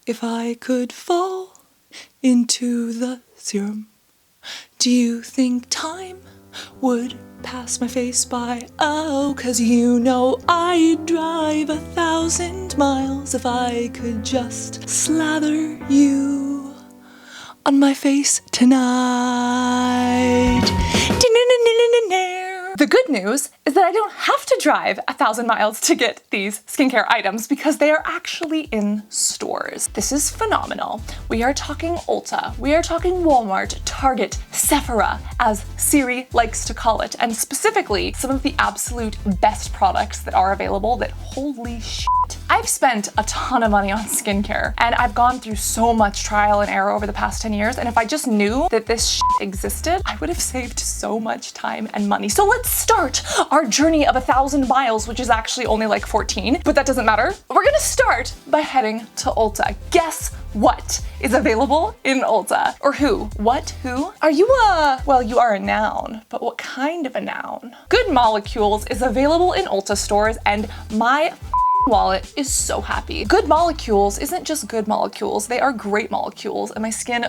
If I could fall into the serum, do you think time would pass my face by? Oh, 'cause you know I'd drive 1,000 miles if I could just slather you on my face tonight. The good news is that I don't have to drive 1,000 miles to get these skincare items because they are actually in stores. This is phenomenal. We are talking Ulta, we are talking Walmart, Target, Sephora, as Siri likes to call it, and specifically some of the absolute best products that are available that holy shit. I've spent a ton of money on skincare and I've gone through so much trial and error over the past 10 years, and if I just knew that this shit existed, I would have saved so much time and money. So let's start our journey of 1,000 miles, which is actually only like 14, but that doesn't matter. We're gonna start by heading to Ulta. Guess what is available in Ulta? Or who? What? Who? Are you well, you are a noun, but what kind of a noun? Good Molecules is available in Ulta stores, and my wallet is so happy. Good Molecules isn't just good molecules, they are great molecules, and my skin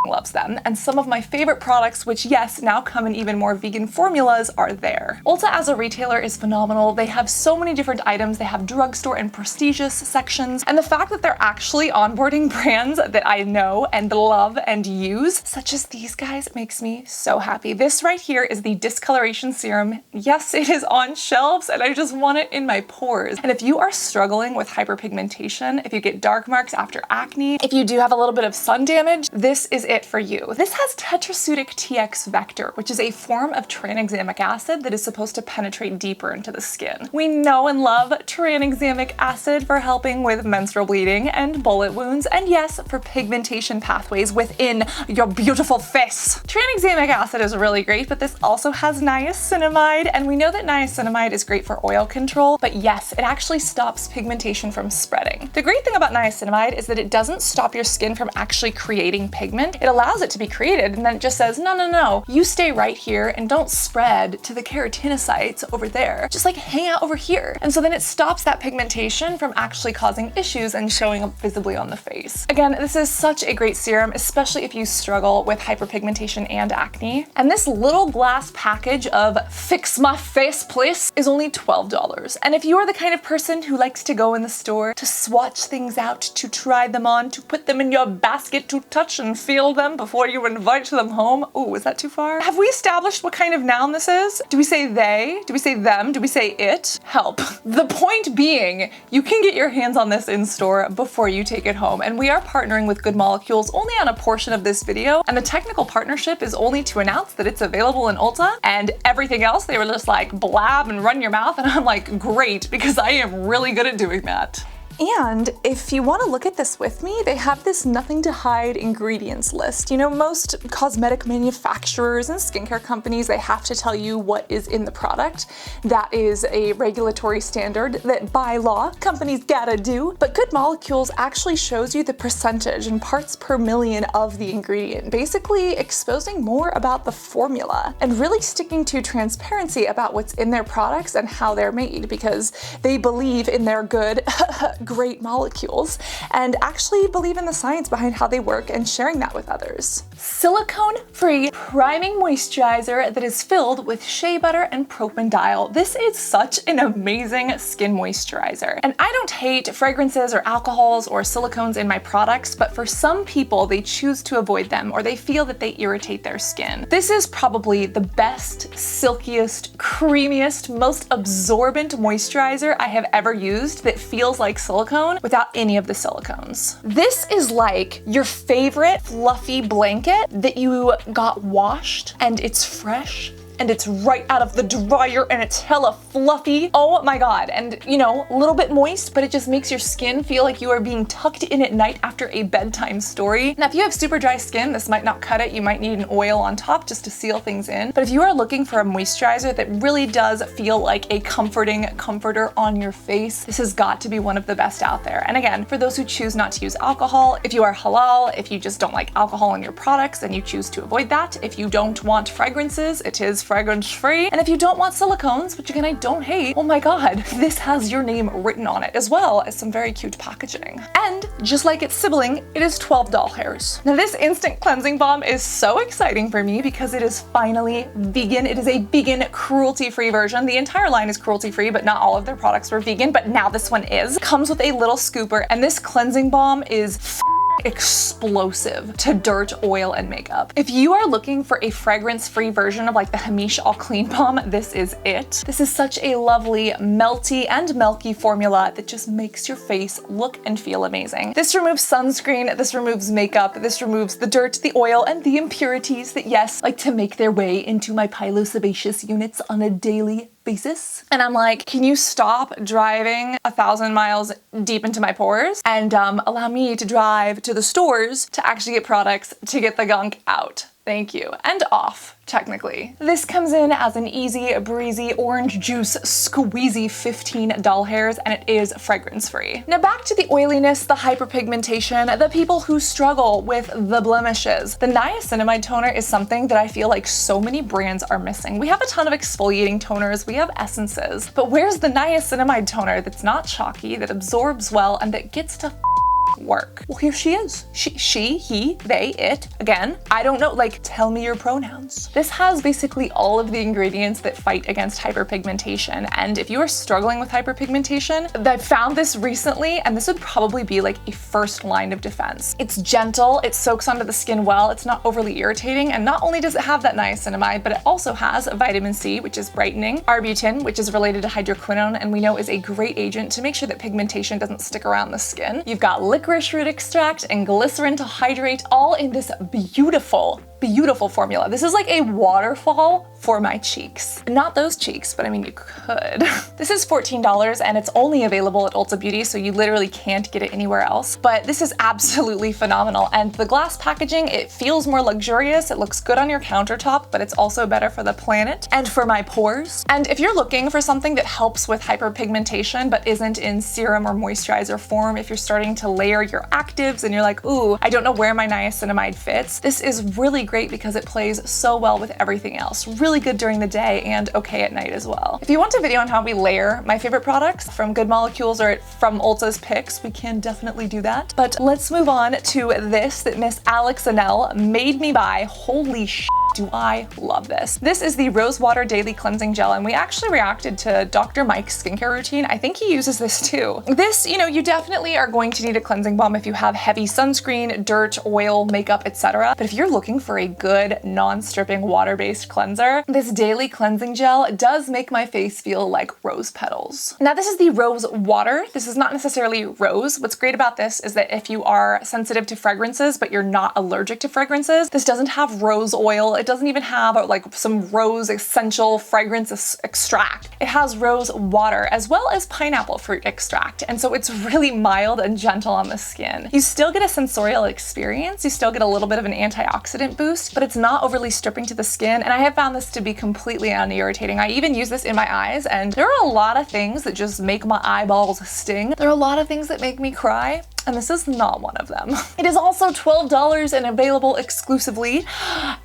loves them. And some of my favorite products, which yes, now come in even more vegan formulas, are there. Ulta as a retailer is phenomenal. They have so many different items. They have drugstore and prestigious sections. And the fact that they're actually onboarding brands that I know and love and use, such as these guys, makes me so happy. This right here is the discoloration serum. Yes, it is on shelves and I just want it in my pores. And if you are struggling with hyperpigmentation, if you get dark marks after acne, if you do have a little bit of sun damage, this is it for you. This has tetrasudic TX vector, which is a form of tranexamic acid that is supposed to penetrate deeper into the skin. We know and love tranexamic acid for helping with menstrual bleeding and bullet wounds, and yes, for pigmentation pathways within your beautiful face. Tranexamic acid is really great, but this also has niacinamide, and we know that niacinamide is great for oil control, but yes, it actually stops pigmentation from spreading. The great thing about niacinamide is that it doesn't stop your skin from actually creating pigment. It allows it to be created, and then it just says, no, no, no, you stay right here and don't spread to the keratinocytes over there. Just like hang out over here. And so then it stops that pigmentation from actually causing issues and showing up visibly on the face. Again, this is such a great serum, especially if you struggle with hyperpigmentation and acne. And this little glass package of Fix My Face Please is only $12. And if you are the kind of person who likes to go in the store to swatch things out, to try them on, to put them in your basket, to touch and feel them before you invite them home. Ooh, is that too far? Have we established what kind of noun this is? Do we say they? Do we say them? Do we say it? Help. The point being, you can get your hands on this in store before you take it home. And we are partnering with Good Molecules only on a portion of this video. And the technical partnership is only to announce that it's available in Ulta, and everything else they were just like blab and run your mouth. And I'm like, great, because I am really good at doing that. And if you want to look at this with me, they have this nothing to hide ingredients list. You know, most cosmetic manufacturers and skincare companies, they have to tell you what is in the product. That is a regulatory standard that by law companies gotta do. But Good Molecules actually shows you the percentage and parts per million of the ingredient, basically exposing more about the formula and really sticking to transparency about what's in their products and how they're made, because they believe in their good great molecules and actually believe in the science behind how they work and sharing that with others. Silicone-free priming moisturizer that is filled with shea butter and propanediol. This is such an amazing skin moisturizer. And I don't hate fragrances or alcohols or silicones in my products, but for some people, they choose to avoid them or they feel that they irritate their skin. This is probably the best, silkiest, creamiest, most absorbent moisturizer I have ever used that feels like silicone without any of the silicones. This is like your favorite fluffy blanket that you got washed and it's fresh and it's right out of the dryer and it's hella fluffy. Oh my god. And you know, a little bit moist, but it just makes your skin feel like you are being tucked in at night after a bedtime story. Now, if you have super dry skin, this might not cut it. You might need an oil on top just to seal things in. But if you are looking for a moisturizer that really does feel like a comforting comforter on your face, this has got to be one of the best out there. And again, for those who choose not to use alcohol, if you are halal, if you just don't like alcohol in your products and you choose to avoid that, if you don't want fragrances, it is is fragrance free. And if you don't want silicones, which again I don't hate, oh my god, this has your name written on it, as well as some very cute packaging. And just like its sibling, it is 12 doll hairs. Now this instant cleansing balm is so exciting for me because it is finally vegan. It is a vegan, cruelty-free version. The entire line is cruelty-free, but not all of their products were vegan, but now this one is. Comes with a little scooper, and this cleansing balm is explosive to dirt, oil, and makeup. If you are looking for a fragrance-free version of like the Hamish All Clean Balm, this is it. This is such a lovely, melty and milky formula that just makes your face look and feel amazing. This removes sunscreen, this removes makeup, this removes the dirt, the oil, and the impurities that, yes, like to make their way into my pilosebaceous units on a daily basis. And I'm like, can you stop driving 1,000 miles deep into my pores and allow me to drive to the stores to actually get products to get the gunk out? Thank you. And off, technically. This comes in as an easy, breezy, orange juice, squeezy 15 doll hairs, and it is fragrance free. Now back to the oiliness, the hyperpigmentation, the people who struggle with the blemishes. The niacinamide toner is something that I feel like so many brands are missing. We have a ton of exfoliating toners, we have essences, but where's the niacinamide toner that's not chalky, that absorbs well, and that gets to work? Well, here she is. She, he, they, it. Again, I don't know, like, tell me your pronouns. This has basically all of the ingredients that fight against hyperpigmentation. And if you are struggling with hyperpigmentation, I found this recently, and this would probably be like a first line of defense. It's gentle, it soaks onto the skin well, it's not overly irritating, and not only does it have that niacinamide, but it also has vitamin C, which is brightening, arbutin, which is related to hydroquinone, and we know is a great agent to make sure that pigmentation doesn't stick around the skin. You've got licorice root extract and glycerin to hydrate, all in this beautiful formula. This is like a waterfall for my cheeks. Not those cheeks, but I mean, you could. This is $14 and it's only available at Ulta Beauty, so you literally can't get it anywhere else. But this is absolutely phenomenal. And the glass packaging, it feels more luxurious. It looks good on your countertop, but it's also better for the planet and for my pores. And if you're looking for something that helps with hyperpigmentation, but isn't in serum or moisturizer form, if you're starting to layer your actives and you're like, ooh, I don't know where my niacinamide fits, this is really great because it plays so well with everything else. Really good during the day and okay at night as well. If you want a video on how we layer my favorite products from Good Molecules or from Ulta's picks, we can definitely do that. But let's move on to this that Miss Alex Anel made me buy. Holy shit. Do I love this. This is the Rose Water Daily Cleansing Gel, and we actually reacted to Dr. Mike's skincare routine. I think he uses this too. This, you know, you definitely are going to need a cleansing balm if you have heavy sunscreen, dirt, oil, makeup, etc. But if you're looking for a good non-stripping water-based cleanser, this daily cleansing gel does make my face feel like rose petals. Now this is the Rose Water. This is not necessarily rose. What's great about this is that if you are sensitive to fragrances, but you're not allergic to fragrances, this doesn't have rose oil. It doesn't even have like some rose essential fragrance extract. It has rose water as well as pineapple fruit extract. And so it's really mild and gentle on the skin. You still get a sensorial experience. You still get a little bit of an antioxidant boost, but it's not overly stripping to the skin. And I have found this to be completely unirritating. I even use this in my eyes, and there are a lot of things that just make my eyeballs sting. There are a lot of things that make me cry, and this is not one of them. It is also $12 and available exclusively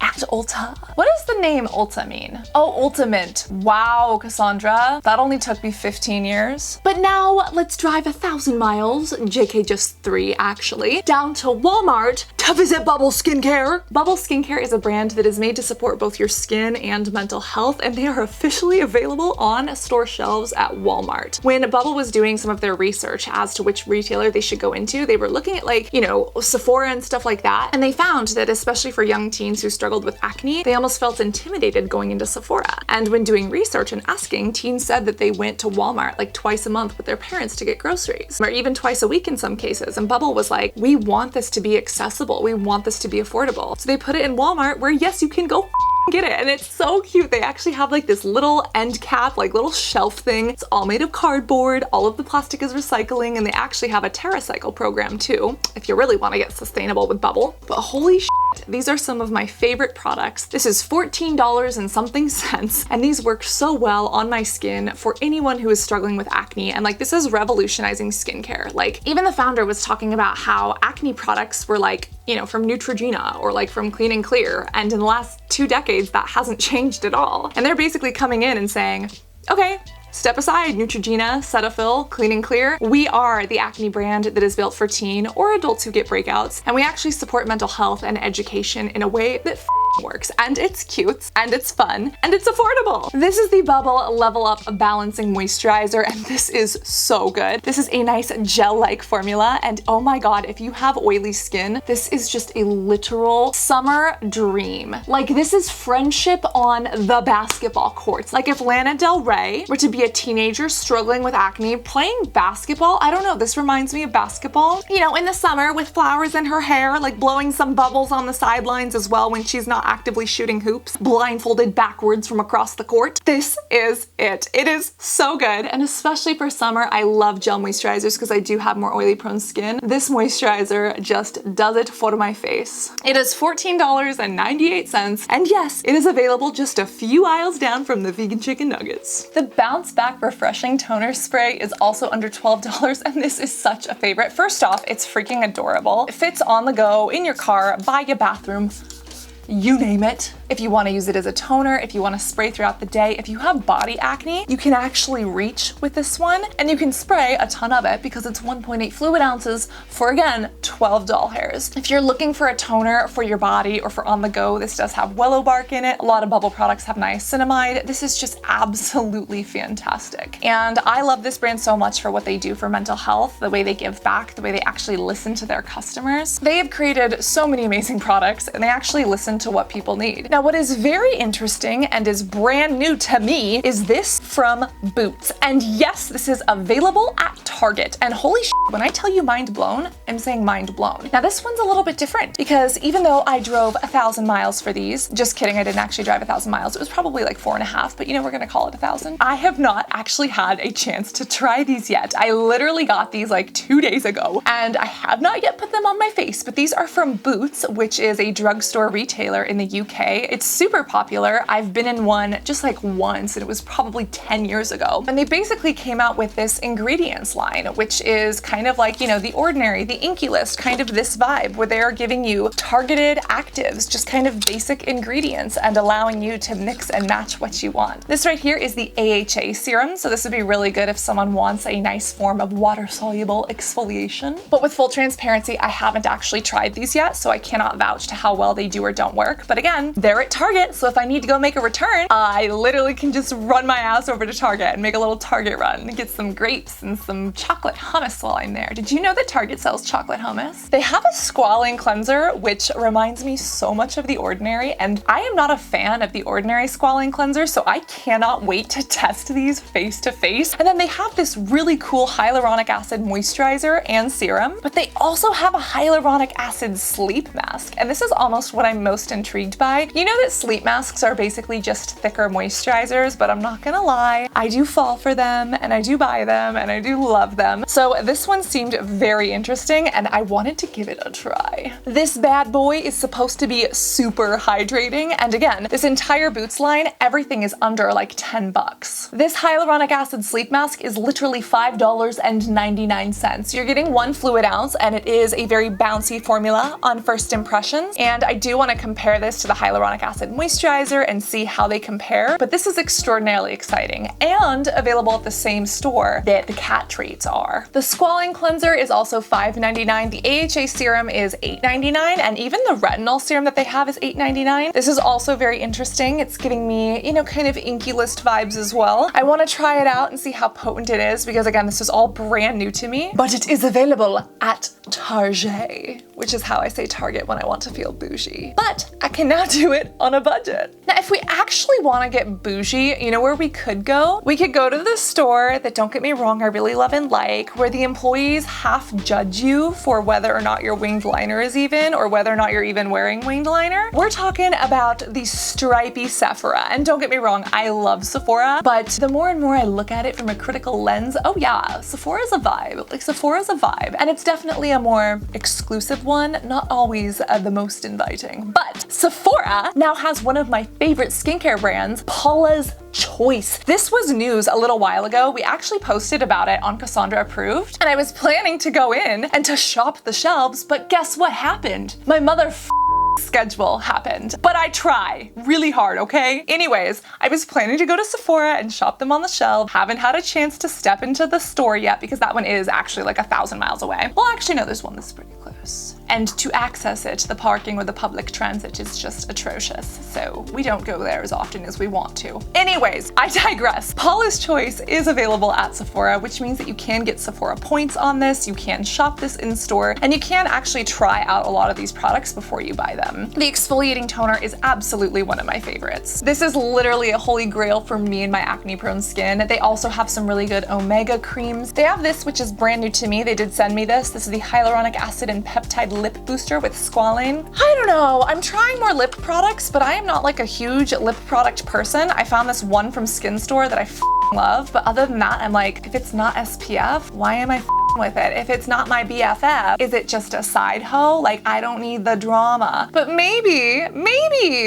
at Ulta. What does the name Ulta mean? Oh, ultimate. Wow, Cassandra. That only took me 15 years. But now let's drive 1,000 miles, JK just 3 actually, down to Walmart to visit Bubble Skincare. Bubble Skincare is a brand that is made to support both your skin and mental health, and they are officially available on store shelves at Walmart. When Bubble was doing some of their research as to which retailer they should go into, they were looking at like, you know, Sephora and stuff like that, and they found that especially for young teens who struggled with acne, they almost felt intimidated going into Sephora. And when doing research and asking, teens said that they went to Walmart like twice a month with their parents to get groceries, or even twice a week in some cases. And Bubble was like, we want this to be accessible. We want this to be affordable. So they put it in Walmart where, yes, you can go get it. And it's so cute. They actually have like this little end cap, like little shelf thing. It's all made of cardboard. All of the plastic is recycling, and they actually have a TerraCycle program too, if you really want to get sustainable with Bubble. But holy shit, these are some of my favorite products. This is $14 and something cents, and these work so well on my skin for anyone who is struggling with acne. And like, this is revolutionizing skincare. Like, even the founder was talking about how acne products were like, you know, from Neutrogena or like from Clean and Clear. And in the last 2 decades, that hasn't changed at all. And they're basically coming in and saying, okay, step aside, Neutrogena, Cetaphil, Clean and Clear. We are the acne brand that is built for teen or adults who get breakouts, and we actually support mental health and education in a way that works, and it's cute, and it's fun, and it's affordable. This is the Bubble Level Up Balancing Moisturizer, and this is so good. This is a nice gel-like formula, and oh my god, if you have oily skin, this is just a literal summer dream. Like, this is friendship on the basketball courts. Like, if Lana Del Rey were to be a teenager struggling with acne, playing basketball, I don't know, this reminds me of basketball. You know, in the summer with flowers in her hair, like blowing some bubbles on the sidelines as well when she's not actively shooting hoops, blindfolded backwards from across the court. This is it. It is so good, and especially for summer, I love gel moisturizers because I do have more oily prone skin. This moisturizer just does it for my face. It is $14.98, and yes, it is available just a few aisles down from the vegan chicken nuggets. The Bounce Back Refreshing Toner Spray is also under $12, and this is such a favorite. First off, it's freaking adorable. It fits on the go, in your car, by your bathroom, you name it. If you want to use it as a toner, if you want to spray throughout the day, if you have body acne, you can actually reach with this one, and you can spray a ton of it because it's 1.8 fluid ounces for, again, 12 doll hairs. If you're looking for a toner for your body or for on the go, this does have willow bark in it. A lot of bubble products have niacinamide. This is just absolutely fantastic. And I love this brand so much for what they do for mental health, the way they give back, the way they actually listen to their customers. They have created so many amazing products, and they actually listen to what people need. Now, what is very interesting and is brand new to me is this from Boots. And yes, this is available at Target. And holy shit, when I tell you mind blown, I'm saying mind blown. Now, this one's a little bit different because even though I drove 1,000 miles for these, just kidding, I didn't actually drive 1,000 miles. It was probably like 4.5, but you know, we're gonna call it 1,000. I have not actually had a chance to try these yet. I literally got these like 2 days ago, and I have not yet put them on my face, but these are from Boots, which is a drugstore retailer in the UK. It's super popular. I've been in one just like once, and it was probably 10 years ago. And they basically came out with this ingredients line, which is kind of like, you know, The Ordinary, the Inky List, kind of this vibe where they're giving you targeted actives, just kind of basic ingredients, and allowing you to mix and match what you want. This right here is the AHA serum, so this would be really good if someone wants a nice form of water-soluble exfoliation. But with full transparency, I haven't actually tried these yet, so I cannot vouch to how well they do or don't work. But again, they're at Target, so if I need to go make a return, I literally can just run my ass over to Target and make a little Target run and get some grapes and some chocolate hummus while I'm there. Did you know that Target sells chocolate hummus? They have a squalane cleanser, which reminds me so much of The Ordinary, and I am not a fan of The Ordinary squalane cleanser, so I cannot wait to test these face to face. And then they have this really cool hyaluronic acid moisturizer and serum, but they also have a hyaluronic acid sleep mask, and this is almost what I'm most intrigued by. You know that sleep masks are basically just thicker moisturizers, but I'm not gonna lie, I do fall for them, and I do buy them, and I do love them. So this one seemed very interesting, and I wanted to give it a try. This bad boy is supposed to be super hydrating, and again, this entire Boots line, everything is under like 10 bucks. This hyaluronic acid sleep mask is literally $5.99. You're getting 1 fluid ounce, and it is a very bouncy formula on first impressions, and I do want to compare this to the hyaluronic acid moisturizer and see how they compare, but this is extraordinarily exciting and available at the same store that the cat treats are. The squalane cleanser is also $5.99. The AHA serum is $8.99, and even the retinol serum that they have is $8.99. This is also very interesting. It's giving me, you know, kind of Inky List vibes as well. I want to try it out and see how potent it is because, again, this is all brand new to me, but it is available at Target, which is how I say Target when I want to feel bougie. But at can now do it on a budget. Now, if we actually want to get bougie, you know where we could go? We could go to the store that, don't get me wrong, I really love and like, where the employees half judge you for whether or not your winged liner is even, or whether or not you're even wearing winged liner. We're talking about the stripy Sephora. And don't get me wrong, I love Sephora, but the more and more I look at it from a critical lens, oh yeah, Sephora's a vibe. Like, Sephora's a vibe. And it's definitely a more exclusive one, not always the most inviting. But Sephora now has one of my favorite skincare brands, Paula's Choice. This was news a little while ago. We actually posted about it on Cassandra Approved, and I was planning to go in and to shop the shelves, but guess what happened? My mother schedule happened. But I try really hard, okay? Anyways, I was planning to go to Sephora and shop them on the shelf. Haven't had a chance to step into the store yet because that one is actually like 1,000 miles away. Well, actually, no, there's one that's pretty close. And to access it, the parking with the public transit is just atrocious. So we don't go there as often as we want to. Anyways, I digress. Paula's Choice is available at Sephora, which means that you can get Sephora points on this, you can shop this in store, and you can actually try out a lot of these products before you buy them. The exfoliating toner is absolutely one of my favorites. This is literally a holy grail for me and my acne-prone skin. They also have some really good omega creams. They have this, which is brand new to me. They did send me this. This is the hyaluronic acid and peptide lip booster with squalane. I don't know, I'm trying more lip products, but I am not like a huge lip product person. I found this one from Skin Store that I love, but other than that, I'm like, if it's not SPF, why am I with it? If it's not my BFF, is it just a side hoe? Like, I don't need the drama. But maybe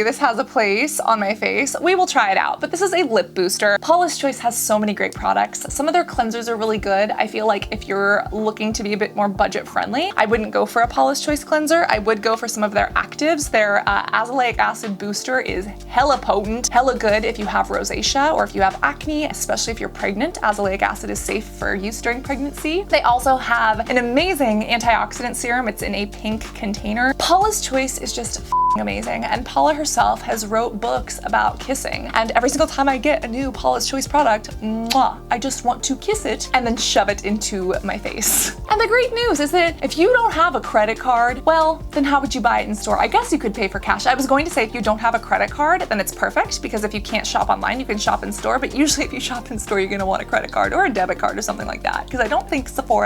this has a place on my face. We will try it out. But this is a lip booster. Paula's Choice has so many great products. Some of their cleansers are really good. I feel like if you're looking to be a bit more budget friendly, I wouldn't go for a Paula's Choice cleanser. I would go for some of their actives. Their azelaic acid booster is hella potent, hella good if you have rosacea or if you have acne, especially if you're pregnant. Azelaic acid is safe for use during pregnancy. They also have an amazing antioxidant serum. It's in a pink container. Paula's Choice is just amazing, and Paula herself has wrote books about kissing, and every single time I get a new Paula's Choice product, mwah, I just want to kiss it and then shove it into my face. And the great news is that if you don't have a credit card, well, then how would you buy it in store? I guess you could pay for cash. I was going to say if you don't have a credit card, then it's perfect, because if you can't shop online, you can shop in store, but usually if you shop in store, you're gonna want a credit card or a debit card or something like that, because I don't think Sephora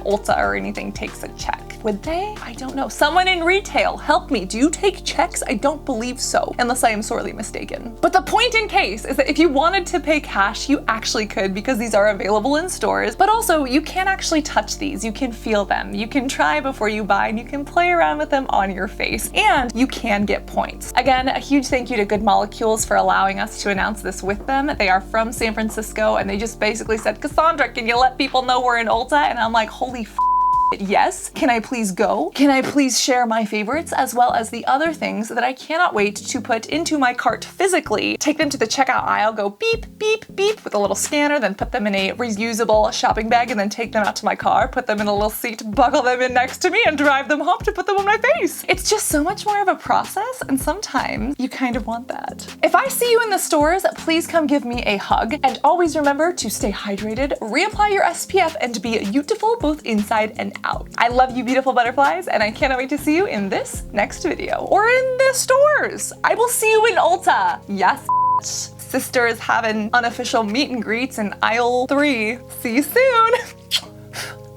or Ulta or anything takes a check. Would they? I don't know. Someone in retail, help me. Do you take checks? I don't believe so, unless I am sorely mistaken. But the point in case is that if you wanted to pay cash, you actually could, because these are available in stores, but also you can actually touch these. You can feel them. You can try before you buy, and you can play around with them on your face, and you can get points. Again, a huge thank you to Good Molecules for allowing us to announce this with them. They are from San Francisco, and they just basically said, Cassandra, can you let people know we're in Ulta? And I'm like, holy yes. Can I please go? Can I please share my favorites as well as the other things that I cannot wait to put into my cart physically, take them to the checkout aisle, go beep, beep, beep with a little scanner, then put them in a reusable shopping bag, and then take them out to my car, put them in a little seat, buckle them in next to me, and drive them home to put them on my face. It's just so much more of a process, and sometimes you kind of want that. If I see you in the stores, please come give me a hug, and always remember to stay hydrated, reapply your SPF, and be beautiful both inside and out. I love you, beautiful butterflies, and I cannot wait to see you in this next video or in the stores. I will see you in Ulta. Yes, sister is having unofficial meet and greets in aisle 3. See you soon.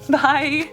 Bye.